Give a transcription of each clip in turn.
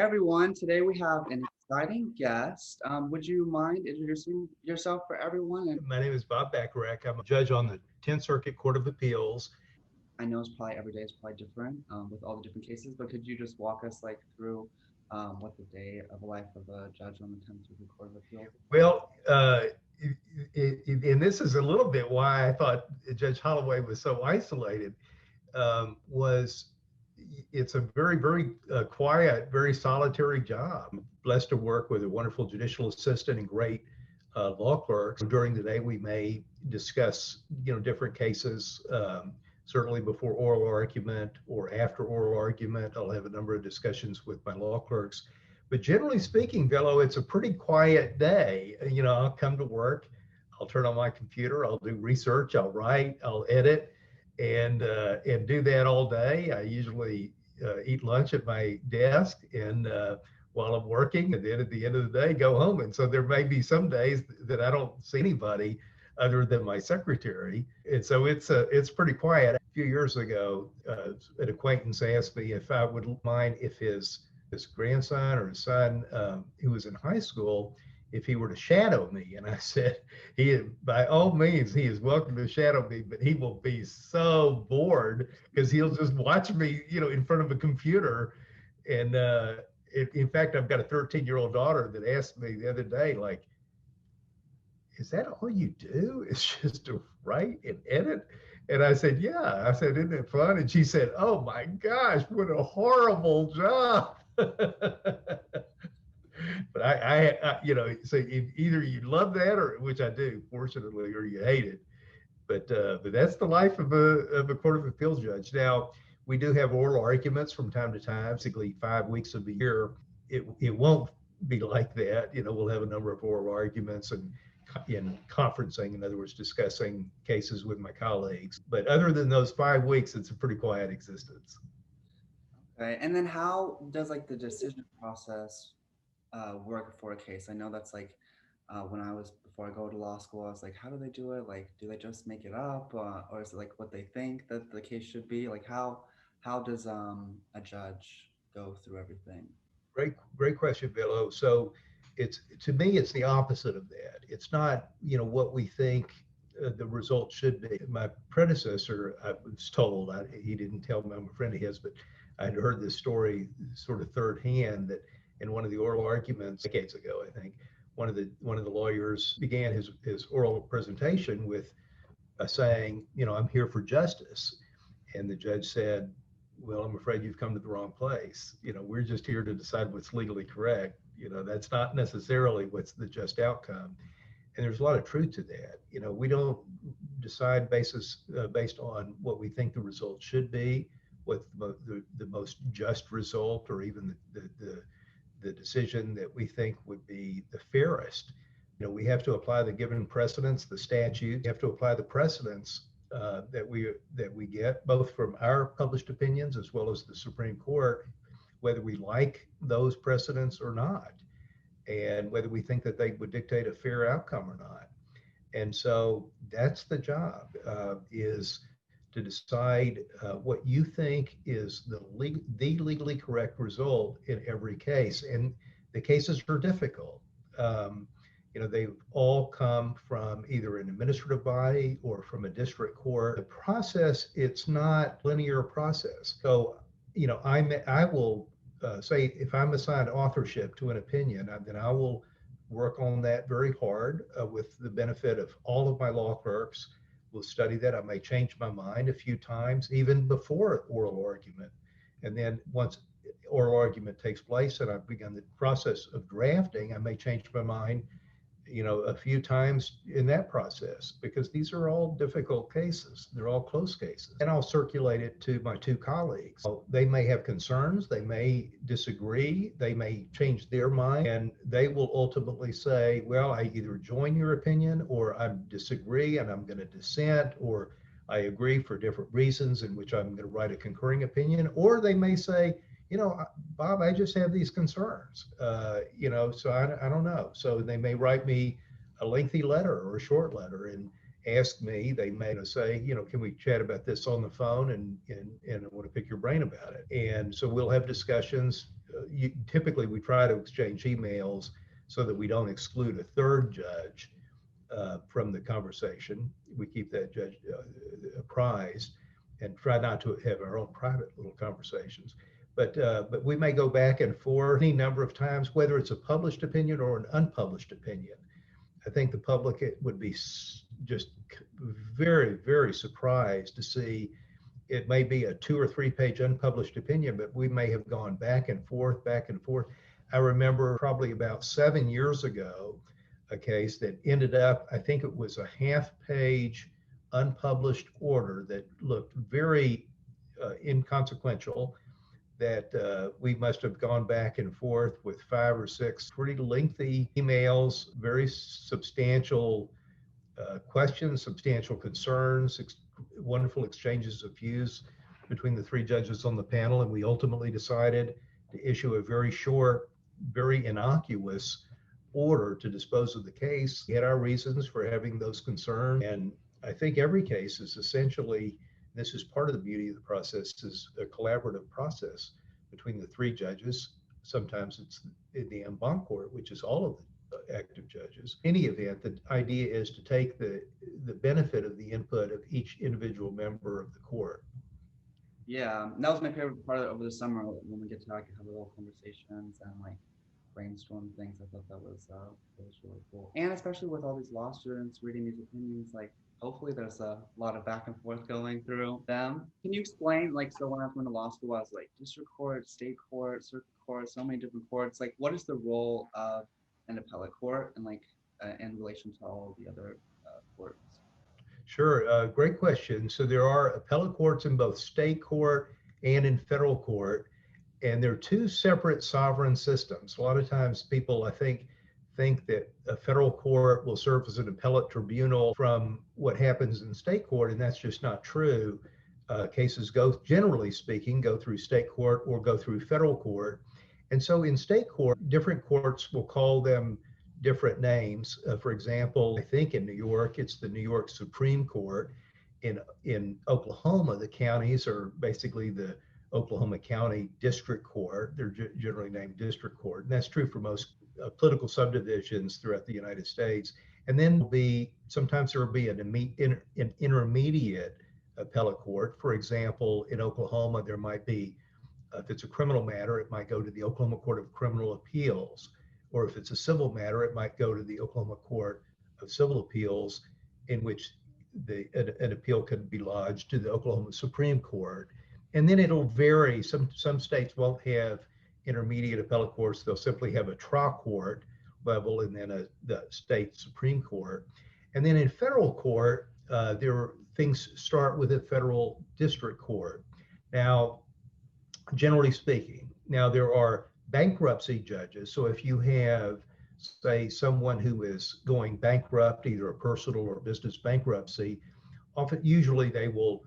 Everyone, today we have an exciting guest. Would you mind introducing yourself for everyone? And My name is Bob Bacharach. I'm a judge on the 10th Circuit Court of Appeals. I know it's probably every day is probably different with all the different cases, but could you just walk us like through what the day of life of a judge on the 10th Circuit Court of Appeals? Well, and this is a little bit why I thought Judge Holloway was so isolated, was it's a very quiet, very solitary job. I'm blessed to work with a wonderful judicial assistant and great law clerks. During the day, we may discuss, different cases. Certainly before oral argument or after oral argument, I'll have a number of discussions with my law clerks. But generally speaking, Bello, it's a pretty quiet day. I'll come to work, I'll turn on my computer, I'll do research, I'll write, I'll edit, and do that all day. I usually eat lunch at my desk and while I'm working, and then at the end of the day, go home. And so there may be some days that I don't see anybody other than my secretary. And so it's pretty quiet. A few years ago, an acquaintance asked me if I would mind if his grandson or his son, who was in high school, if he were to shadow me. And I said, by all means, he is welcome to shadow me, but he will be so bored because he'll just watch me, in front of a computer. And in fact, I've got a 13-year-old daughter that asked me the other day, like, is that all you do? It's just to write and edit? And I said, yeah. I said, isn't it fun? And she said, oh my gosh, what a horrible job. But so either you love that, or which I do, fortunately, or you hate it. But that's the life of a Court of Appeals judge. Now, we do have oral arguments from time to time, particularly 5 weeks of the year. It won't be like that. We'll have a number of oral arguments and in conferencing, in other words, discussing cases with my colleagues. But other than those 5 weeks, it's a pretty quiet existence. Okay, and then how does like the decision process work for a case? I know that's like before I go to law school, I was like, how do they do it? Like, do they just make it up, or is it like what they think that the case should be? Like, how does a judge go through everything? Great question, Billo. So to me, it's the opposite of that. It's not, what we think the result should be. My predecessor, I was told, he didn't tell me, I'm a friend of his, but I'd heard this story sort of third hand, that in one of the oral arguments decades ago, I think, one of the lawyers began his oral presentation with saying, I'm here for justice. And the judge said, well, I'm afraid you've come to the wrong place. We're just here to decide what's legally correct. That's not necessarily what's the just outcome. And there's a lot of truth to that. We don't decide based on what we think the result should be, what the most just result, or even the decision that we think would be the fairest. We have to apply the given precedents, the statute. We have to apply the precedents that we get, both from our published opinions as well as the Supreme Court, whether we like those precedents or not, and whether we think that they would dictate a fair outcome or not. And so that's the job, is to decide what you think is the legally correct result in every case. And the cases are difficult. They all come from either an administrative body or from a district court. The process, it's not linear process. So, I will say if I'm assigned authorship to an opinion, then I will work on that very hard with the benefit of all of my law clerks. We'll study that. I may change my mind a few times, even before oral argument. And then once oral argument takes place and I've begun the process of drafting, I may change my mind, a few times in that process, because these are all difficult cases. They're all close cases. And I'll circulate it to my two colleagues. So they may have concerns, they may disagree, they may change their mind, and they will ultimately say, well, I either join your opinion or I disagree and I'm going to dissent, or I agree for different reasons in which I'm going to write a concurring opinion. Or they may say, Bob, I just have these concerns, so I don't know. So they may write me a lengthy letter or a short letter and ask me. They may say, can we chat about this on the phone, and I want to pick your brain about it. And so we'll have discussions typically we try to exchange emails so that we don't exclude a third judge from the conversation. We keep that judge apprised and try not to have our own private little conversations. But we may go back and forth any number of times, whether it's a published opinion or an unpublished opinion. I think the public would be just very, very surprised to see it may be a 2 or 3 page unpublished opinion, but we may have gone back and forth, back and forth. I remember probably about 7 years ago, a case that ended up, I think it was a half-page unpublished order that looked very inconsequential, that we must have gone back and forth with 5 or 6 pretty lengthy emails, very substantial questions, substantial concerns, wonderful exchanges of views between the 3 judges on the panel. And we ultimately decided to issue a very short, very innocuous order to dispose of the case. We had our reasons for having those concerns. And I think every case is essentially, this is part of the beauty of the process, is a collaborative process between the 3 judges. Sometimes it's in the en banc court, which is all of the active judges. In any event, the idea is to take the benefit of the input of each individual member of the court. Yeah, that was my favorite part over the summer when we get to like have little conversations and like brainstorm things. I thought that was really cool, and especially with all these law students reading these opinions, like hopefully there's a lot of back and forth going through them. Can you explain, like, so when I went to law school, I was like district court, state court, circuit court, so many different courts. Like, what is the role of an appellate court and like in relation to all the other courts? Sure, great question. So there are appellate courts in both state court and in federal court, and they're 2 separate sovereign systems. A lot of times people, I think that a federal court will serve as an appellate tribunal from what happens in state court, and that's just not true. Cases go, generally speaking, go through state court or go through federal court. And so in state court, different courts will call them different names. For example, I think in New York, it's the New York Supreme Court. In Oklahoma, the counties are basically the Oklahoma County District Court. They're generally named District Court. And that's true for most political subdivisions throughout the United States. And then sometimes there will be an intermediate appellate court. For example, in Oklahoma, there might be, if it's a criminal matter, it might go to the Oklahoma Court of Criminal Appeals. Or if it's a civil matter, it might go to the Oklahoma Court of Civil Appeals, in which an appeal could be lodged to the Oklahoma Supreme Court. And then it'll vary. Some states won't have intermediate appellate courts. They'll simply have a trial court level and then the state Supreme Court. And then in federal court, things start with a federal district court. Now, generally speaking, there are bankruptcy judges. So if you have, say, someone who is going bankrupt, either a personal or business bankruptcy, usually they will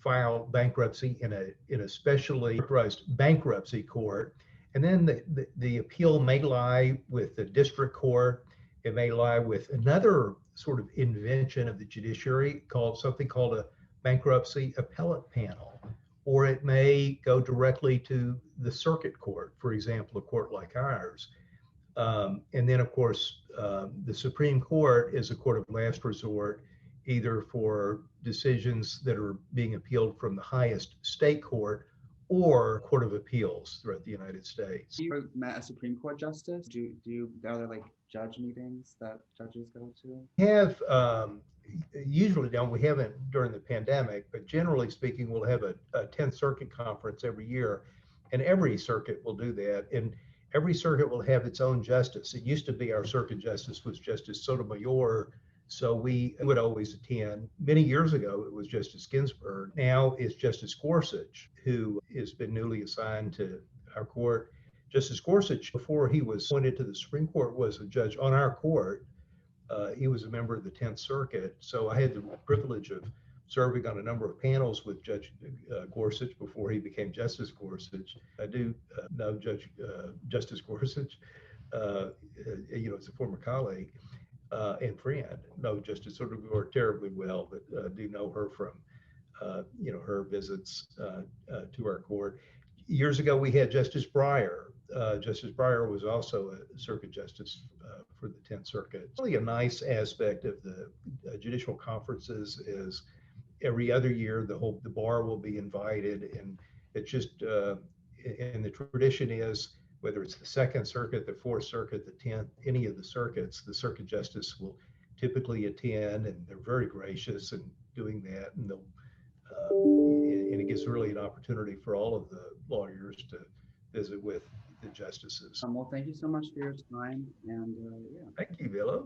file bankruptcy in a specially authorized bankruptcy court. And then the appeal may lie with the district court. It may lie with another sort of invention of the judiciary something called a bankruptcy appellate panel. Or it may go directly to the circuit court, for example, a court like ours. And then, of course, the Supreme Court is a court of last resort, either for decisions that are being appealed from the highest state court or Court of Appeals throughout the United States. You met a Supreme Court justice? Are there like judge meetings that judges go to? We have, usually we haven't during the pandemic, but generally speaking, we'll have a 10th Circuit conference every year, and every circuit will do that. And every circuit will have its own justice. It used to be our circuit justice was Justice Sotomayor, so we would always attend. Many years ago, it was Justice Ginsburg. Now it's Justice Gorsuch, who has been newly assigned to our court. Justice Gorsuch, before he was appointed to the Supreme Court, was a judge on our court. He was a member of the 10th Circuit. So I had the privilege of serving on a number of panels with Judge Gorsuch before he became Justice Gorsuch. I do know Justice Gorsuch, as a former colleague and friend. Know Justice Sotomayor terribly well, but do know her from, her visits to our court. Years ago, we had Justice Breyer. Justice Breyer was also a circuit justice for the 10th Circuit. It's really a nice aspect of the judicial conferences is every other year the bar will be invited, and it's just and the tradition is whether it's the Second Circuit, the Fourth Circuit, the 10th, any of the circuits, the circuit justice will typically attend, and they're very gracious in doing that, and they'll and it gives really an opportunity for all of the lawyers to visit with the justices. Well, thank you so much for your time, and yeah. Thank you, Villa.